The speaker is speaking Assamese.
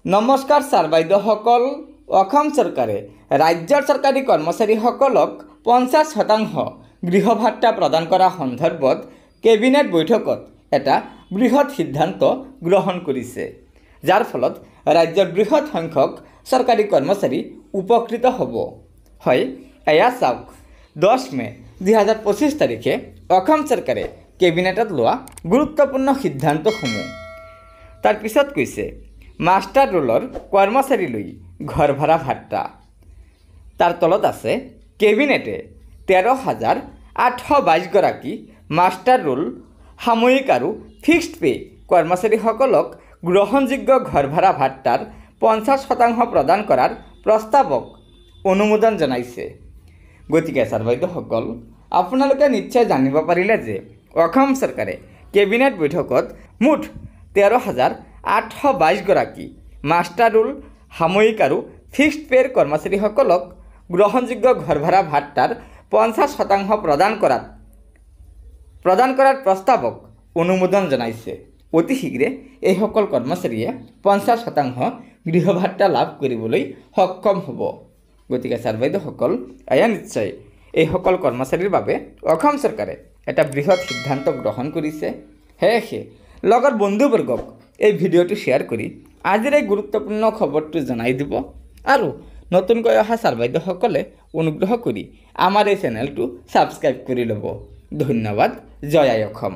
নমস্কাৰ ছাৰ বাইদেউসকল। অসম চৰকাৰে ৰাজ্যৰ চৰকাৰী কৰ্মচাৰীসকলক 50% গৃহ ভাত্তা প্ৰদান কৰা সন্দৰ্ভত কেবিনেট বৈঠকত এটা বৃহৎ সিদ্ধান্ত গ্ৰহণ কৰিছে, যাৰ ফলত ৰাজ্যৰ বৃহৎ সংখ্যক চৰকাৰী কৰ্মচাৰী উপকৃত হ'ব। হয়, এয়া চাওক, 10 মে 2025 তাৰিখে অসম চৰকাৰে কেবিনেটত লোৱা গুৰুত্বপূৰ্ণ সিদ্ধান্তসমূহ। তাৰ পিছত কৈছে মাষ্টাৰ ৰোলৰ কৰ্মচাৰীলৈ ঘৰ ভাড়া ভাত্তা। তাৰ তলত আছে কেবিনেটে 13,822 গৰাকী মাষ্টাৰ ৰোল সাময়িক আৰু ফিক্সড পে কৰ্মচাৰীসকলক গ্ৰহণযোগ্য ঘৰ ভাড়া ভাত্তাৰ 50% প্ৰদান কৰাৰ প্ৰস্তাৱক অনুমোদন জনাইছে। গতিকে ছাৰ বাইদেউসকল, আপোনালোকে নিশ্চয় জানিব পাৰিলে যে অসম চৰকাৰে কেবিনেট বৈঠকত মুঠ 13,822 গৰাকী মাষ্টাৰ ৰোল সাময়িক আৰু ফিক্সড পেৰ কৰ্মচাৰীসকলক গ্ৰহণযোগ্য ঘৰ ভাড়া ভাত্তাৰ 50% প্ৰদান কৰাৰ প্ৰস্তাৱক অনুমোদন জনাইছে। অতি শীঘ্ৰে এইসকল কৰ্মচাৰীয়ে 50% গৃহ ভাত্তা লাভ কৰিবলৈ সক্ষম হ'ব। গতিকে ছাৰ বাইদেউসকল, এয়া নিশ্চয় এইসকল কৰ্মচাৰীৰ বাবে অসম চৰকাৰে এটা বৃহৎ সিদ্ধান্ত গ্ৰহণ কৰিছে। সেয়েহে লগৰ বন্ধুবৰ্গক এই ভিডিঅ'টো শ্বেয়াৰ কৰি আজিৰ এই গুৰুত্বপূৰ্ণ খবৰটো জনাই দিব আৰু নতুনকৈ অহা ছাৰ বাইদেউসকলে অনুগ্ৰহ কৰি আমাৰ এই চেনেলটো ছাবস্ক্ৰাইব কৰি ল'ব। ধন্যবাদ। জয় আই অসম।